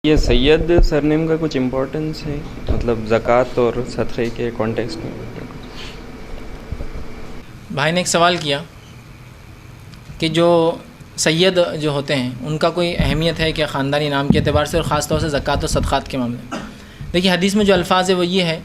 یہ سید سرنیم کا کچھ امپورٹنس ہے مطلب زکوٰۃ اور صدقے کے کانٹیکسٹ میں؟ بھائی نے ایک سوال کیا کہ جو سید جو ہوتے ہیں ان کا کوئی اہمیت ہے کہ خاندانی نام کے اعتبار سے، اور خاص طور سے زکوٰۃ و صدقات کے معاملے میں؟ دیکھیے حدیث میں جو الفاظ ہے وہ یہ ہے،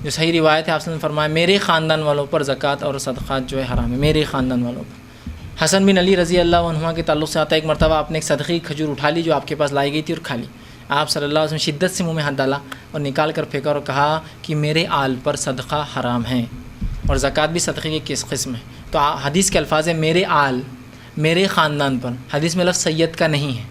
جو صحیح روایت ہے، آپ نے فرمایا میرے خاندان والوں پر زکوٰۃ اور صدقات جو ہے حرام ہے، میرے خاندان والوں پر۔ حسن بن علی رضی اللہ عنہما کے تعلق سے آتا ہے، ایک مرتبہ آپ نے ایک صدقے کی کھجور اٹھا لی جو آپ کے پاس لائی گئی تھی اور کھا لی۔ آپ صلی اللہ علیہ وسلم شدت سے منہ میں ہاتھ ڈالا اور نکال کر پھینکا اور کہا کہ میرے آل پر صدقہ حرام ہے، اور زکوٰۃ بھی صدقے کی کس قسم ہے؟ تو حدیث کے الفاظ ہے میرے آل، میرے خاندان پر، حدیث میں لفظ سید کا نہیں ہے۔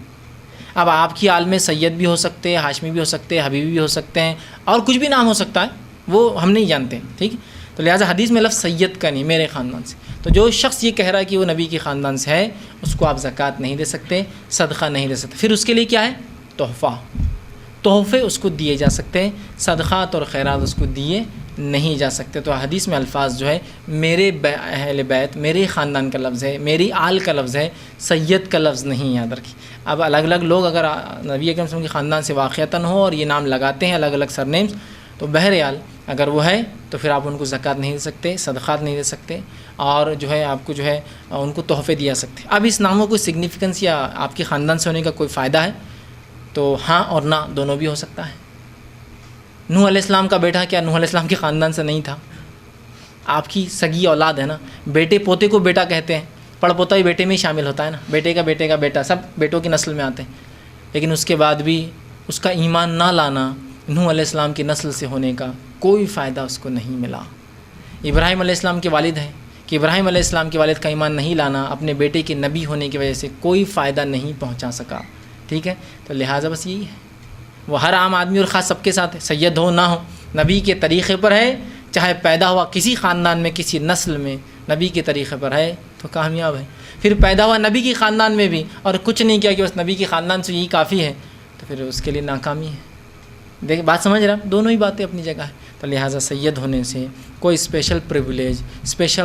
اب آپ کی آل میں سید بھی ہو سکتے ہیں، ہاشمی بھی ہو سکتے ہیں، حبیبی بھی ہو سکتے ہیں، اور کچھ بھی نام ہو سکتا ہے، وہ ہم نہیں جانتے، ٹھیک ہے؟ تو لہٰذا حدیث میں لفظ سید کا نہیں، میرے خاندان سے۔ تو جو شخص یہ کہہ رہا ہے کہ وہ نبی کے خاندان سے ہے، اس کو آپ زکوٰۃ نہیں دے سکتے، صدقہ نہیں دے سکتے۔ پھر اس کے لیے کیا ہے؟ تحفے اس کو دیے جا سکتے ہیں، صدقات اور خیرات اس کو دیے نہیں جا سکتے۔ تو حدیث میں الفاظ جو ہے میرے اہل بیت، میرے خاندان کا لفظ ہے، میری آل کا لفظ ہے، سید کا لفظ نہیں، یاد رکھیں۔ اب الگ الگ لوگ اگر نبی اکرم صلی اللہ علیہ وسلم کے خاندان سے واقعتاً ہو اور یہ نام لگاتے ہیں الگ الگ سرنیمز، تو بہرحال اگر وہ ہے تو پھر آپ ان کو زکوٰۃ نہیں دے سکتے، صدقات نہیں دے سکتے، اور جو ہے آپ کو جو ہے ان کو تحفے دیا سکتے۔ اب اس ناموں کو سگنیفیکنس یا آپ کے خاندان سے ہونے کا کوئی فائدہ ہے تو ہاں اور نہ دونوں بھی ہو سکتا ہے۔ نوح علیہ السلام کا بیٹا کیا نوح علیہ السلام کے خاندان سے نہیں تھا؟ آپ کی سگی اولاد ہے نا، بیٹے پوتے کو بیٹا کہتے ہیں، پڑ پوتا بھی بیٹے میں ہی شامل ہوتا ہے نا، بیٹے کا بیٹا، سب بیٹوں کی نسل میں آتے ہیں۔ لیکن اس کے بعد بھی اس کا ایمان نہ لانا، نوح علیہ السلام کی نسل سے ہونے کا کوئی فائدہ اس کو نہیں ملا۔ ابراہیم علیہ السلام کے والد ہیں کہ ابراہیم علیہ السلام کے والد کا ایمان نہیں لانا اپنے بیٹے کے نبی ہونے کی وجہ سے کوئی فائدہ نہیں پہنچا سکا، ٹھیک ہے؟ تو لہٰذا بس یہی ہے، وہ ہر عام آدمی اور خاص سب کے ساتھ ہے، سید ہو نہ ہو، نبی کے طریقے پر ہے، چاہے پیدا ہوا کسی خاندان میں، کسی نسل میں، نبی کے طریقے پر ہے تو کامیاب ہے۔ پھر پیدا ہوا نبی کے خاندان میں بھی اور کچھ نہیں کیا کہ بس نبی کے خاندان سے یہی کافی ہے، تو پھر اس کے لیے ناکامی ہے۔ دیکھ بات سمجھ رہے ہیں؟ دونوں ہی باتیں اپنی جگہ ہے۔ تو لہٰذا سید ہونے سے کوئی اسپیشل پریویلیج، اسپیشل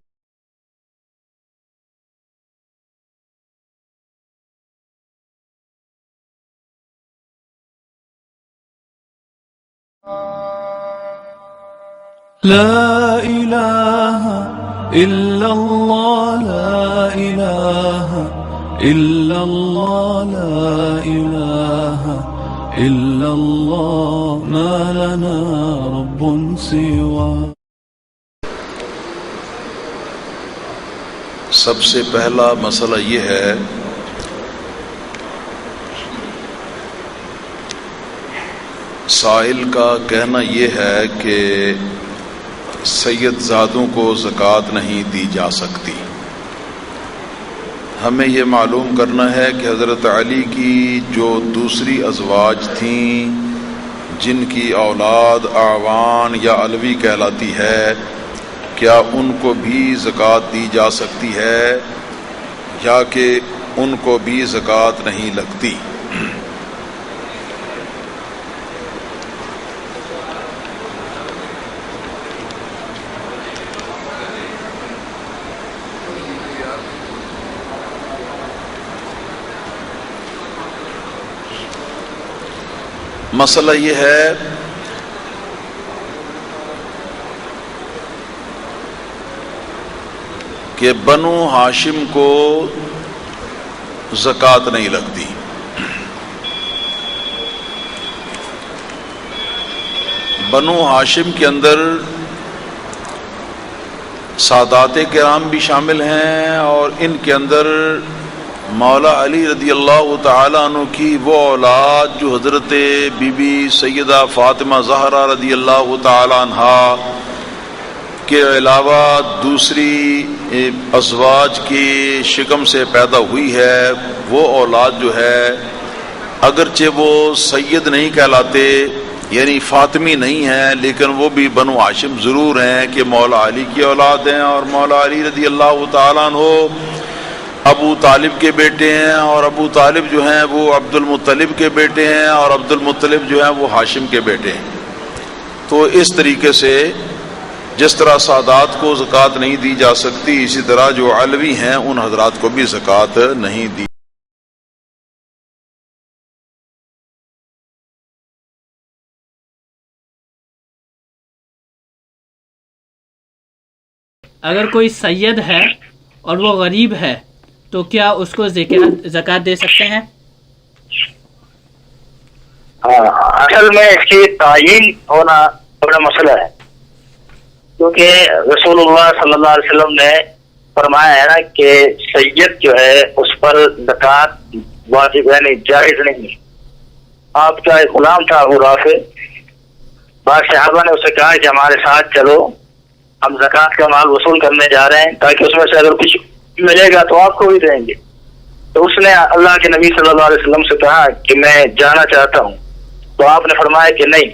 لا إله إلا الله، لا إله إلا الله، لا إله إلا الله، ما لنا رب سواه۔ سب سے پہلا مسئلہ یہ ہے سائل کا کہنا یہ ہے کہ سید زادوں کو زکوٰۃ نہیں دی جا سکتی۔ ہمیں یہ معلوم کرنا ہے کہ حضرت علی کی جو دوسری ازواج تھیں جن کی اولاد اعوان یا علوی کہلاتی ہے، کیا ان کو بھی زکوٰۃ دی جا سکتی ہے یا کہ ان کو بھی زکوٰۃ نہیں لگتی؟ مسئلہ یہ ہے کہ بنو ہاشم کو زکوٰۃ نہیں لگتی۔ بنو ہاشم کے اندر سادات کرام بھی شامل ہیں، اور ان کے اندر مولا علی رضی اللہ تعالیٰ عنہ کی وہ اولاد جو حضرت بی بی سیدہ فاطمہ زہرا رضی اللہ تعالیٰ عنہا کے علاوہ دوسری ازواج کی شکم سے پیدا ہوئی ہے، وہ اولاد جو ہے اگرچہ وہ سید نہیں کہلاتے، یعنی فاطمی نہیں ہیں، لیکن وہ بھی بنو ہاشم ضرور ہیں کہ مولا علی کی اولاد ہیں، اور مولا علی رضی اللہ تعالیٰ عنہ ابو طالب کے بیٹے ہیں، اور ابو طالب جو ہیں وہ عبد المطلب کے بیٹے ہیں، اور عبد المطلب جو ہیں وہ ہاشم کے بیٹے ہیں۔ تو اس طریقے سے جس طرح سادات کو زکوٰۃ نہیں دی جا سکتی، اسی طرح جو علوی ہیں ان حضرات کو بھی زکوٰۃ نہیں دی اگر کوئی سید ہے اور وہ غریب ہے تو کیا اس کو زکوٰۃ دے سکتے ہیں؟ اصل میں اس کی تعین ہونا بڑا مسئلہ ہے، کیونکہ رسول اللہ صلی اللہ علیہ وسلم نے فرمایا ہے نا کہ سید جو ہے اس پر زکوٰۃ واجب یعنی جائز نہیں ہے۔ آپ کا ایک غلام تھا ابو رافع، بعض صحابہ نے اسے کہا کہ ہمارے ساتھ چلو، ہم زکوٰۃ کا مال وصول کرنے جا رہے ہیں تاکہ اس میں سے اگر کچھ ملے گا تو آپ کو بھی دیں گے۔ تو اس نے اللہ کے نبی صلی اللہ علیہ وسلم سے کہا کہ میں جانا چاہتا ہوں، تو آپ نے فرمایا کہ نہیں،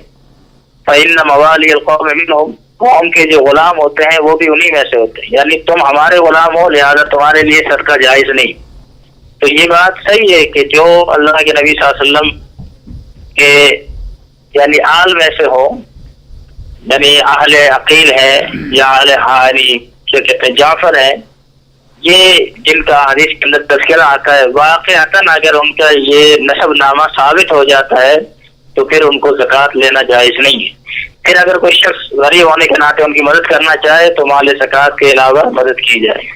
فَإِنَّ مَوَالِيَ الْقَوْمِ مِنْهُمْ، قوم کے جو غلام ہوتے ہیں وہ بھی انہی میں سے ہوتے ہیں، یعنی تم ہمارے غلام ہو لہذا تمہارے لیے صدقہ جائز نہیں۔ تو یہ بات صحیح ہے کہ جو اللہ کے نبی صلی اللہ علیہ وسلم کے یعنی آل میں سے ہو، یعنی اہل عقیل ہے یا اہل ہاری جو کہتے ہیں جعفر ہے، یہ جن کا حدیث کے اندر تذکرہ آتا ہے، واقعتاً اگر ان کا یہ نسب نامہ ثابت ہو جاتا ہے تو پھر ان کو زکوٰۃ لینا جائز نہیں ہے۔ پھر اگر کوئی شخص غریب ہونے کے ناطے ان کی مدد کرنا چاہے تو مال زکوٰۃ کے علاوہ مدد کی جائے۔